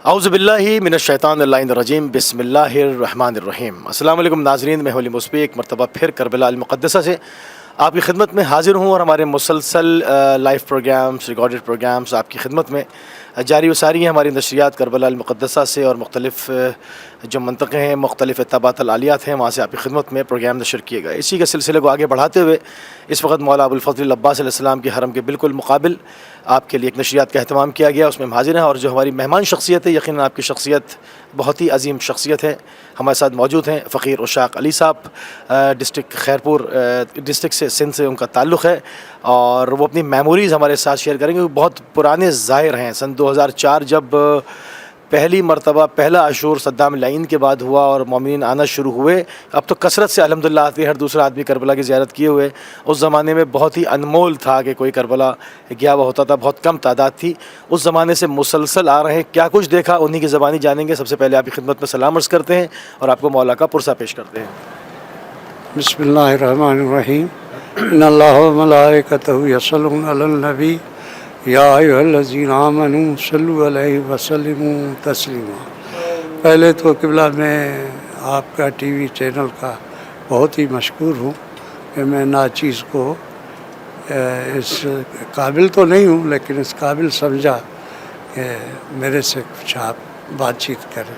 اعوذ باللہ من الشیطان اللعین الرجیم بسم اللہ الرحمن الرحیم۔ السلام علیکم ناظرین، میں ولی مصبی ایک مرتبہ پھر کربلا المقدسہ سے آپ کی خدمت میں حاضر ہوں، اور ہمارے مسلسل لائیو پروگرامز، ریکارڈڈ پروگرامز آپ کی خدمت میں جاری و ساری ہیں۔ ہماری نشریات کربلا المقدسہ سے اور مختلف جو منطقے ہیں، مختلف اتباعات العالیات ہیں، وہاں سے آپ کی خدمت میں پروگرام نشر کیے گئے۔ اسی کے سلسلے کو آگے بڑھاتے ہوئے اس وقت مولا ابوالفضل العباس علیہ السلام کے حرم کے بالکل مقابل آپ کے لیے ایک نشریات کا اہتمام کیا گیا، اس میں ہم حاضر ہیں، اور جو ہماری مہمان شخصیت ہے، یقیناً آپ کی شخصیت بہت ہی عظیم شخصیت ہے، ہمارے ساتھ موجود ہیں فقیر اشاق علی صاحب، ڈسٹرکٹ خیرپور ڈسٹرکٹ سے، سندھ سے ان کا تعلق ہے، اور وہ اپنی میموریز ہمارے ساتھ شیئر کریں گے۔ وہ بہت پرانے زائر ہیں۔ سن 2004 جب پہلی مرتبہ پہلا عاشور صدام لعین کے بعد ہوا اور مومنین آنا شروع ہوئے، اب تو کثرت سے الحمدللہ آتے ہیں، ہر دوسرا آدمی کربلا کی زیارت کیے ہوئے۔ اس زمانے میں بہت ہی انمول تھا کہ کوئی کربلا گیا ہوا ہوتا تھا، بہت کم تعداد تھی۔ اس زمانے سے مسلسل آ رہے ہیں، کیا کچھ دیکھا انہی کی زبانی جانیں گے۔ سب سے پہلے آپ کی خدمت میں سلام عرض کرتے ہیں اور آپ کو مولا کا پرسہ پیش کرتے ہیں۔ بسم اللہ الرحمن الرحیم۔ ان اللہ و ملائکتہ یصلون علی النبی یا ایھا الذین آمنوا صلوا علیہ وسلموا تسلیما۔ پہلے تو قبلہ میں آپ کا ٹی وی چینل کا بہت ہی مشکور ہوں کہ میں ناچیز کو اس قابل تو نہیں ہوں، لیکن اس قابل سمجھا کہ میرے سے کچھ آپ بات چیت کریں،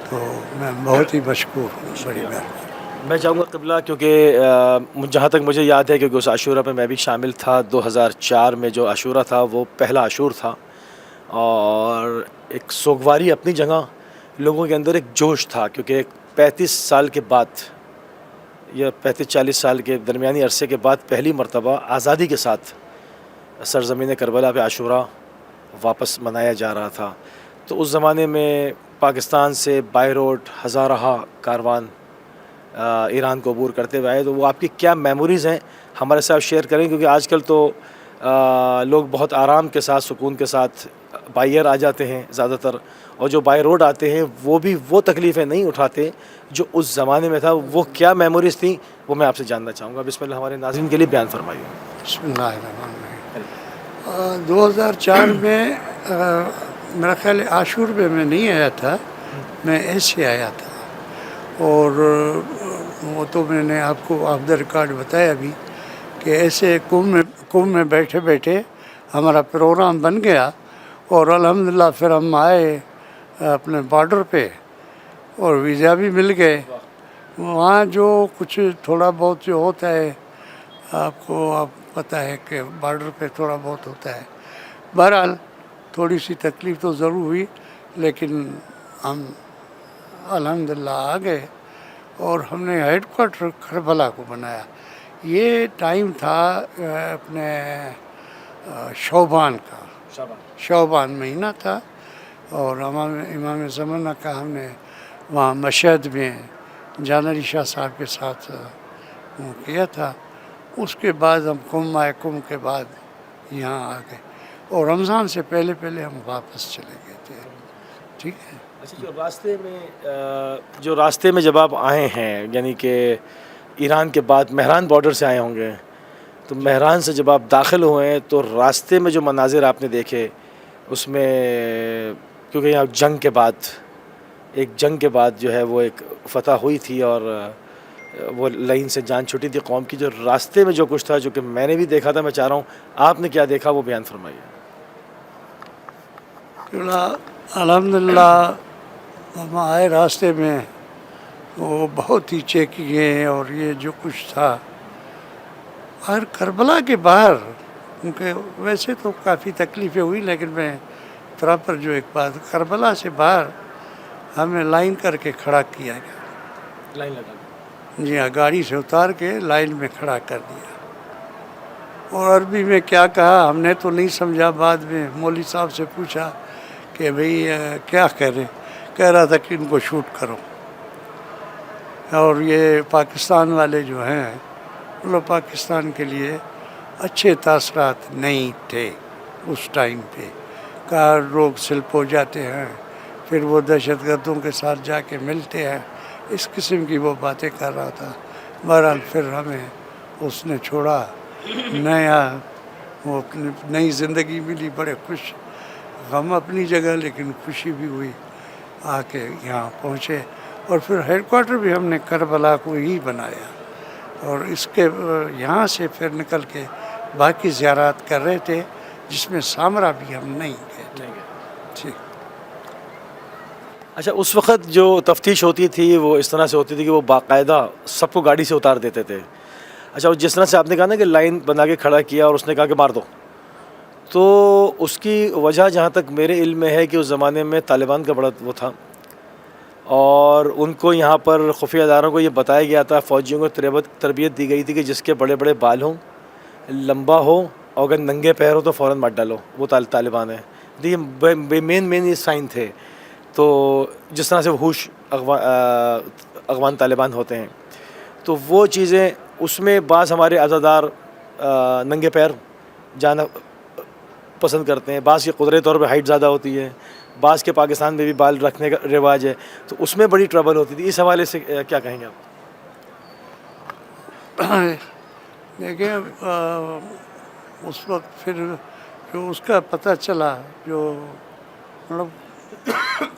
تو میں بہت ہی مشکور ہوں، بڑی مہربانی۔ میں چاہوں گا قبلہ، کیونکہ جہاں تک مجھے یاد ہے، کیونکہ اس عاشورہ پہ میں بھی شامل تھا، 2004 میں جو عاشورہ تھا وہ پہلا عاشور تھا، اور ایک سوگواری اپنی جگہ، لوگوں کے اندر ایک جوش تھا، کیونکہ 35 سال کے بعد یا 35-40 سال کے درمیانی عرصے کے بعد پہلی مرتبہ آزادی کے ساتھ سرزمین کربلا پہ عاشورہ واپس منایا جا رہا تھا۔ تو اس زمانے میں پاکستان سے بائی روڈ ہزارہ کاروان ایران کو عبور کرتے ہوئے آئے، تو وہ آپ کی کیا میموریز ہیں ہمارے ساتھ شیئر کریں، کیونکہ آج کل تو لوگ بہت آرام کے ساتھ، سکون کے ساتھ بائی ایئر آ جاتے ہیں زیادہ تر، اور جو بائی روڈ آتے ہیں وہ بھی وہ تکلیفیں نہیں اٹھاتے جو اس زمانے میں تھا۔ وہ کیا میموریز تھیں، وہ میں آپ سے جاننا چاہوں گا۔ بسم اللہ، ہمارے ناظرین کے لیے بیان فرمائیے۔ بسم اللہ الرحمن الرحیم۔ 2004 میں میرا خیال ہے عاشور میں نہیں آیا تھا، میں ایسے آیا تھا، اور وہ تو میں نے آپ کو آف دا ریکارڈ بتایا بھی کہ ایسے کنبھ میں بیٹھے بیٹھے ہمارا پروگرام بن گیا، اور الحمدللہ پھر ہم آئے اپنے بارڈر پہ، اور ویزا بھی مل گئے۔ وہاں جو کچھ تھوڑا بہت جو ہوتا ہے، آپ پتہ ہے کہ بارڈر پہ تھوڑا بہت ہوتا ہے۔ بہرحال تھوڑی سی تکلیف تو ضرور ہوئی، لیکن ہم الحمدللہ آ گئے، اور ہم نے ہیڈ کوارٹر کربلا کو بنایا۔ یہ ٹائم تھا اپنے شعبان کا، شعبان مہینہ تھا، اور امام زمانہ کا ہم نے وہاں مشہد میں جان علی شاہ صاحب کے ساتھ کیا تھا۔ اس کے بعد ہم کنبھ آئے، کنبھ کے بعد یہاں آ گئے، اور رمضان سے پہلے ہم واپس چلے گئے تھے۔ ٹھیک ہے۔ اچھا، جو راستے میں جب آپ آئے ہیں، یعنی کہ ایران کے بعد مہران بارڈر سے آئے ہوں گے، تو مہران سے جب آپ داخل ہوئے ہیں تو راستے میں جو مناظر آپ نے دیکھے، اس میں کیونکہ یہاں جنگ کے بعد جو ہے وہ ایک فتح ہوئی تھی، اور وہ لائن سے جان چھٹی تھی قوم کی، جو راستے میں جو کچھ تھا، جو کہ میں نے بھی دیکھا تھا، میں چاہ رہا ہوں آپ نے کیا دیکھا، وہ بیان فرمائیے۔ الحمدللہ ہم آئے راستے میں، وہ بہت ہی چیکنگیں اور یہ جو کچھ تھا، اور کربلا کے باہر، کیونکہ ویسے تو کافی تکلیفیں ہوئی، لیکن میں پراپر جو ایک بات، کربلا سے باہر ہمیں لائن کر کے کھڑا کیا گیا، لائن لگا، جی ہاں، گاڑی سے اتار کے لائن میں کھڑا کر دیا، اور عربی میں کیا کہا ہم نے تو نہیں سمجھا۔ بعد میں مولوی صاحب سے پوچھا کہ بھئی کیا کہہ رہا تھا کہ ان کو شوٹ کرو، اور یہ پاکستان والے جو ہیں، وہ لوگ پاکستان کے لیے اچھے تاثرات نہیں تھے اس ٹائم پہ۔ کار لوگ سلپ ہو جاتے ہیں، پھر وہ دہشت گردوں کے ساتھ جا کے ملتے ہیں، اس قسم کی وہ باتیں کر رہا تھا۔ بہرحال پھر ہمیں اس نے چھوڑا، وہ نئی زندگی ملی، بڑے خوش غم اپنی جگہ لیکن خوشی بھی ہوئی آ کے یہاں پہنچے. اور پھر ہیڈ کوارٹر بھی ہم نے کربلا کو ہی بنایا اور اس کے یہاں سے پھر نکل کے باقی زیارات کر رہے تھے جس میں سامرا بھی ہم نہیں گئے تھے. ٹھیک. اچھا اس وقت جو تفتیش ہوتی تھی وہ اس طرح سے ہوتی تھی کہ وہ باقاعدہ سب کو گاڑی سے اتار دیتے تھے. اچھا جس طرح سے آپ نے کہا نا کہ لائن بنا کے کھڑا کیا اور اس نے کہا کہ مار دو, تو اس کی وجہ جہاں تک میرے علم میں ہے کہ اس زمانے میں طالبان کا بڑا وہ تھا اور ان کو یہاں پر خفیہ اداروں کو یہ بتایا گیا تھا, فوجیوں کو تربیت دی گئی تھی کہ جس کے بڑے بڑے بال ہوں, لمبا ہو اور اگر ننگے پیر ہو تو فوراً مار ڈالو, وہ طالبان ہیں. یہ مین یہ سائن تھے. تو جس طرح سے وحوش اغوان طالبان ہوتے ہیں تو وہ چیزیں اس میں بعض ہمارے عزادار ننگے پیر جانا پسند کرتے ہیں, بعض کی قدرتی طور پہ ہائٹ زیادہ ہوتی ہے, بعض کے پاکستان میں بھی بال رکھنے کا رواج ہے, تو اس میں بڑی ٹربل ہوتی تھی. اس حوالے سے کیا کہیں گے آپ؟ دیکھیں اس وقت پھر جو اس کا پتہ چلا, جو مطلب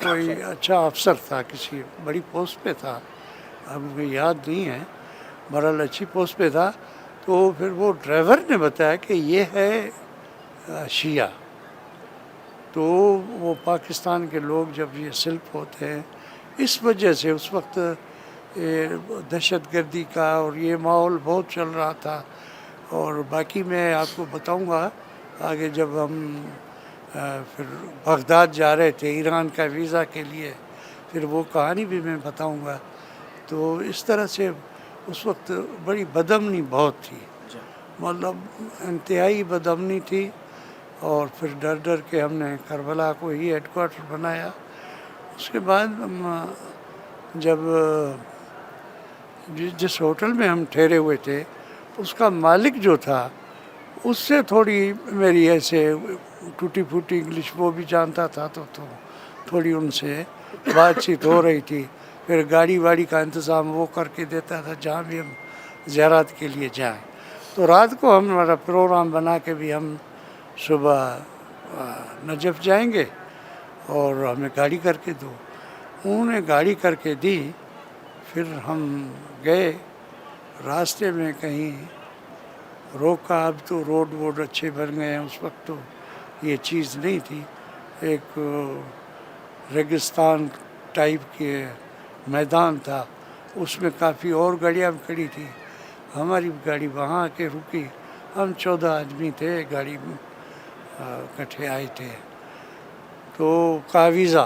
کوئی اچھا افسر تھا, کسی بڑی پوسٹ پہ تھا, اب مجھے یاد نہیں ہے, بہرحال اچھی پوسٹ پہ تھا, تو پھر وہ ڈرائیور نے بتایا کہ یہ ہے شیعہ. تو وہ پاکستان کے لوگ جب یہ سلپ ہوتے ہیں اس وجہ سے اس وقت دہشت گردی کا اور یہ ماحول بہت چل رہا تھا. اور باقی میں آپ کو بتاؤں گا آگے جب ہم پھر بغداد جا رہے تھے ایران کا ویزا کے لیے, پھر وہ کہانی بھی میں بتاؤں گا. تو اس طرح سے اس وقت بڑی بدامنی بہت تھی, مطلب انتہائی بدامنی تھی. اور پھر ڈر ڈر کے ہم نے کربلا کو ہی ہیڈ کوارٹر بنایا. اس کے بعد جب جس ہوٹل میں ہم ٹھہرے ہوئے تھے اس کا مالک جو تھا اس سے تھوڑی میری ایسے ٹوٹی پھوٹی انگلش وہ بھی جانتا تھا, تو تھوڑی ان سے بات چیت ہو رہی تھی. پھر گاڑی واڑی کا انتظام وہ کر کے دیتا تھا جہاں بھی ہم زیارات کے لیے جائیں. تو رات کو ہمارا پروگرام بنا کے بھی ہم صبح نجف جائیں گے اور ہمیں گاڑی کر کے دو. انہوں نے گاڑی کر کے دی. پھر ہم گئے, راستے میں کہیں روکا. اب تو روڈ ووڈ اچھے بن گئے ہیں, اس وقت تو یہ چیز نہیں تھی. ایک ریگستان ٹائپ کے میدان تھا, اس میں کافی اور گاڑیاں کھڑی تھی. ہماری گاڑی وہاں آ کے رکی. ہم 14 آدمی تھے, گاڑی میں اکٹھے آئے تھے. تو کا ویزا,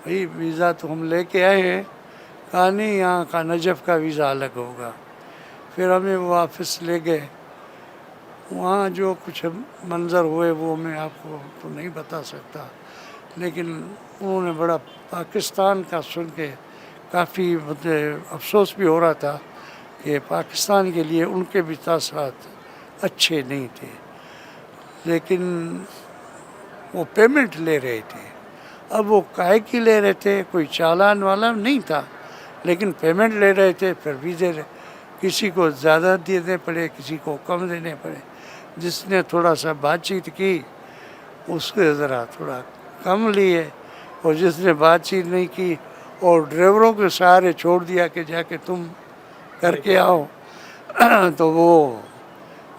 بھائی ویزا تو ہم لے کے آئے ہیں. کہا نہیں, یہاں کا نجف کا ویزا الگ ہوگا. پھر ہمیں وہ واپس لے گئے. وہاں جو کچھ منظر ہوئے وہ میں آپ کو تو نہیں بتا سکتا, لیکن انہوں نے بڑا پاکستان کا سن کے کافی افسوس بھی ہو رہا تھا کہ پاکستان کے لیے ان کے بھی تاثرات اچھے نہیں تھے. لیکن وہ پیمنٹ لے رہے تھے. اب وہ کائے کی لے رہے تھے, کوئی چالان والا نہیں تھا, لیکن پیمنٹ لے رہے تھے. پھر ویزے کسی کو زیادہ دینے پڑے, کسی کو کم دینے پڑے. جس نے تھوڑا سا بات چیت کی اس کے ذرا تھوڑا کم لیے, اور جس نے بات چیت نہیں کی اور ڈرائیوروں کے سہارے چھوڑ دیا کہ جا کے تم کر کے آؤ, تو وہ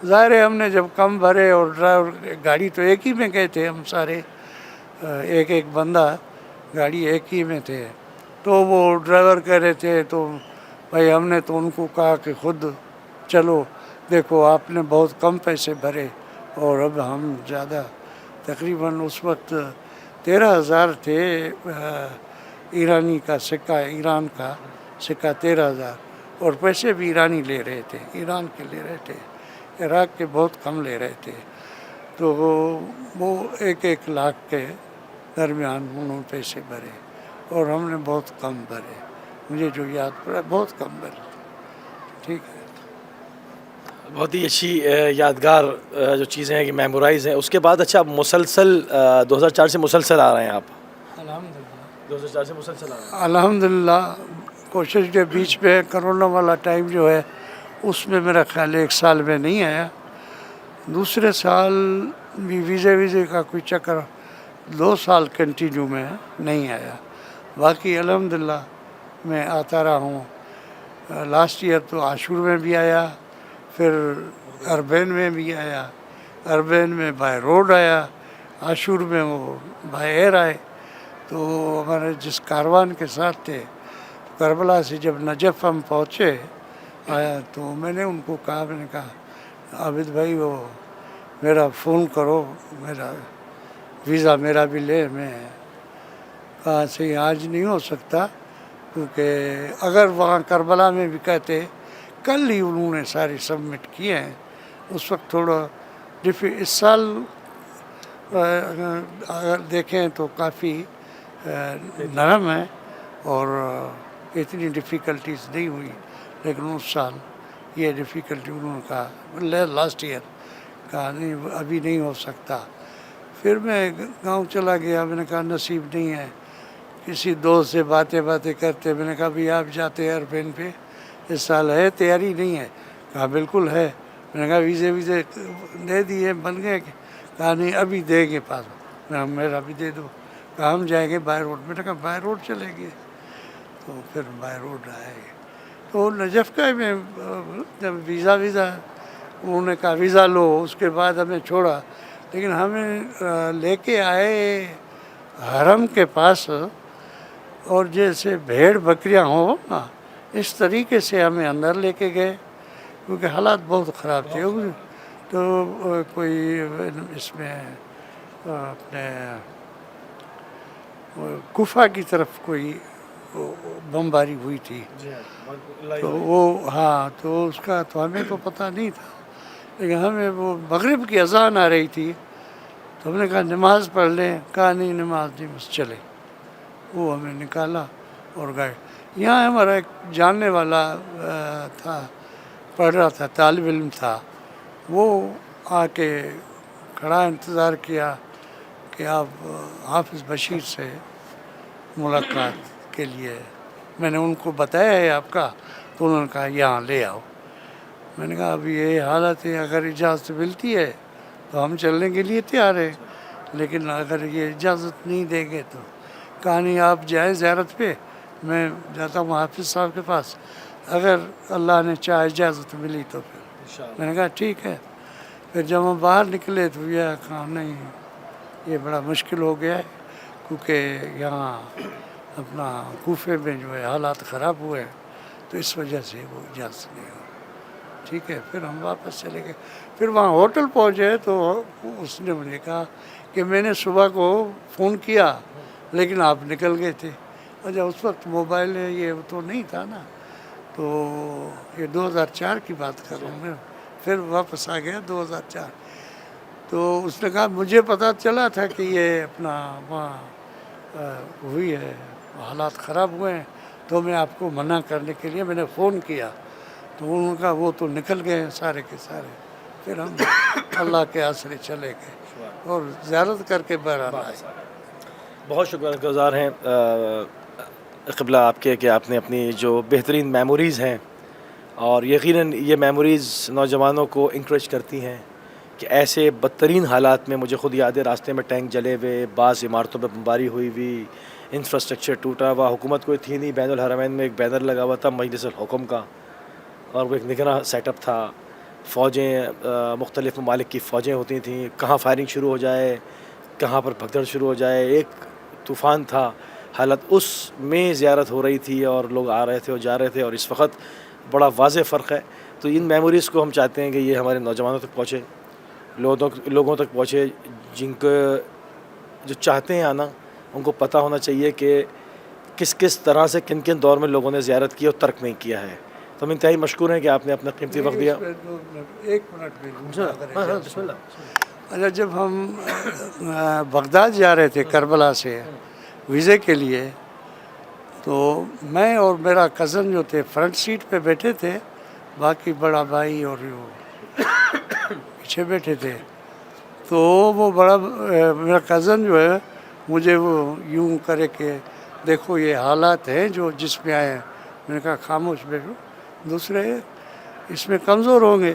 ظاہر ہے ہم نے جب کم بھرے اور ڈرائیور گاڑی تو ایک ہی میں گئے تھے ہم سارے, ایک ایک بندہ گاڑی ایک ہی میں تھے. تو وہ ڈرائیور کہہ رہے تھے تو بھائی ہم نے تو ان کو کہا کہ خود چلو, دیکھو آپ نے بہت کم پیسے بھرے اور اب ہم زیادہ, تقریباً اس وقت 13,000 تھے ایرانی کا سکہ, ایران کا سکہ 13,000, اور پیسے بھی ایرانی لے رہے تھے, ایران کے لے رہے تھے, عراق کے بہت کم لے رہے تھے. تو وہ 1-1 لاکھ کے درمیان انہوں نے پیسے بھرے اور ہم نے بہت کم بھرے. مجھے جو یاد پڑا بہت کم بھرے. ٹھیک ہے, بہت ہی اچھی یادگار جو چیزیں ہیں کہ میمورائز ہیں. اس کے بعد اچھا مسلسل 2004 سے مسلسل آ رہے ہیں آپ؟ الحمدللہ 2004 سے مسلسل آ رہے ہیں. الحمدللہ. کوشش کے بیچ پہ کرونا والا ٹائم جو ہے اس میں میرا خیال 1 سال میں نہیں آیا. دوسرے سال ویزے کا کوئی چکر 2 سال کنٹینیو میں نہیں آیا. باقی الحمدللہ میں آتا رہا ہوں. لاسٹ ایئر تو عاشور میں بھی آیا, پھر اربین میں بھی آیا, اربین میں بائی روڈ آیا, عاشور میں وہ بائی ایئر آئے. تو ہمارے جس کاروان کے ساتھ تھے, کربلا سے جب نجف ہم پہنچے آیا تو میں نے ان کو کہا, میں نے کہا عابد بھائی وہ میرا فون کرو, میرا ویزا میرا بھی لے. میں کہا سے آج نہیں ہو سکتا, کیونکہ اگر وہاں کربلا میں بھی کہتے, کل ہی انہوں نے سارے سبمٹ کیے ہیں. اس وقت تھوڑا اس سال اگر دیکھیں تو کافی نرم ہے اور اتنی ڈیفیکلٹیز نہیں ہوئی, لیکن اس سال یہ ڈیفیکلٹی انہوں نے کہا لاسٹ ایئر کہا نہیں ابھی نہیں ہو سکتا. پھر میں گاؤں چلا گیا, میں نے کہا نصیب نہیں ہے. کسی دوست سے باتیں کرتے, میں نے کہا بھی آپ جاتے ہیں اربین پہ, اس سال ہے تیاری نہیں ہے؟ کہا بالکل ہے. میں نے کہا ویزے دے دیے بن گئے؟ کہا نہیں ابھی دیں گے پاس. میرا بھی دے دو. کہا ہم جائیں گے بائی روڈ. میں نے کہا بائی روڈ چلیں گے. تو پھر بائی روڈ آئے. تو نجف کا میں جب ویزا انہوں نے کہا ویزا لو, اس کے بعد ہمیں چھوڑا. لیکن ہمیں لے کے آئے حرم کے پاس, اور جیسے بھیڑ بکریاں ہوں نا اس طریقے سے ہمیں اندر لے کے گئے, کیونکہ حالات بہت خراب تھے. تو کوئی اس میں اپنے کوفہ کی طرف کوئی بمباری ہوئی تھی. تو وہ تو اس کا تو ہمیں تو پتہ نہیں تھا, لیکن ہمیں وہ مغرب کی اذان آ رہی تھی. تو ہم نے کہا نماز پڑھ لیں. کہا نہیں نماز نہیں, بس چلے. وہ ہمیں نکالا اور گئے. یہاں ہمارا ایک جاننے والا تھا, پڑھ رہا تھا, طالب علم تھا. وہ آ کے کھڑا انتظار کیا کہ آپ حافظ بشیر سے ملاقات کے لیے. میں نے ان کو بتایا ہے آپ کا, تو انہوں نے کہا یہاں لے آؤ. میں نے کہا ابھی یہ حالت ہے, اگر اجازت ملتی ہے تو ہم چلنے کے لیے تیار ہیں, لیکن اگر یہ اجازت نہیں دیں گے تو. کہا نہیں آپ جائیں زیارت پہ, میں جاتا ہوں حافظ صاحب کے پاس, اگر اللہ نے چاہے اجازت ملی تو پھر. میں نے کہا ٹھیک ہے. پھر جب ہم باہر نکلے تو یہ کہا نہیں یہ بڑا مشکل ہو گیا ہے, کیونکہ یہاں اپنا کوفے میں جو ہے حالات خراب ہوئے ہیں, تو اس وجہ سے وہ اجازت نہیں ہو. ٹھیک ہے. پھر ہم واپس چلے گئے. پھر وہاں ہوٹل پہنچے تو اس نے مجھے کہا کہ میں نے صبح کو فون کیا لیکن آپ نکل گئے تھے. اچھا اس وقت موبائل یہ تو نہیں تھا نا, تو یہ 2004 کی بات کر رہا ہوں میں. پھر واپس آ گیا 2004. تو اس نے کہا مجھے پتہ چلا تھا کہ یہ اپنا وہاں ہوئی ہے, حالات خراب ہوئے ہیں, تو میں آپ کو منع کرنے کے لیے میں نے فون کیا. تو انہوں نے کہا وہ تو نکل گئے ہیں سارے کے سارے. پھر ہم اللہ کے آسرے چلے گئے اور زیارت کر کے بہرحال آئے. بہت شکر گزار ہیں قبلہ آپ کے کہ آپ نے اپنی جو بہترین میموریز ہیں, اور یقیناً یہ میموریز نوجوانوں کو انکریج کرتی ہیں کہ ایسے بدترین حالات میں, مجھے خود یاد ہے راستے میں ٹینک جلے ہوئے, بعض عمارتوں پہ بمباری ہوئی, انفراسٹرکچر ٹوٹا ہوا, حکومت کوئی تھی نہیں. بین الحرمین میں ایک بینر لگا ہوا تھا مجلس الحکم کا, اور وہ ایک نگراں سیٹ اپ تھا. فوجیں مختلف ممالک کی فوجیں ہوتی تھیں, کہاں فائرنگ شروع ہو جائے, کہاں پر بھگدڑ شروع ہو جائے. ایک طوفان تھا, حالت اس میں زیارت ہو رہی تھی اور لوگ آ رہے تھے اور جا رہے تھے, اور اس وقت بڑا واضح فرق ہے. تو ان میموریز کو ہم چاہتے ہیں کہ یہ ہمارے نوجوانوں تک پہنچے, لوگوں تک پہنچے, جن کو جو چاہتے ہیں آنا ان کو پتہ ہونا چاہیے کہ کس طرح سے کن کن دور میں لوگوں نے زیارت کی اور ترک نہیں کیا ہے. تو ہم انتہائی مشکور ہیں کہ آپ نے اپنا قیمتی وقت دیا. ایک منٹ میں. اچھا جب ہم بغداد جا رہے تھے کربلا سے ویزے کے لیے, تو میں اور میرا کزن جو تھے فرنٹ سیٹ پہ بیٹھے تھے, باقی بڑا بھائی اور پیچھے بیٹھے تھے. تو وہ بڑا میرا کزن جو ہے مجھے وہ یوں کرے کہ دیکھو یہ حالات ہیں جو جس میں آئے ہیں. میں نے کہا خاموش بیٹھو, دوسرے اس میں کمزور ہوں گے.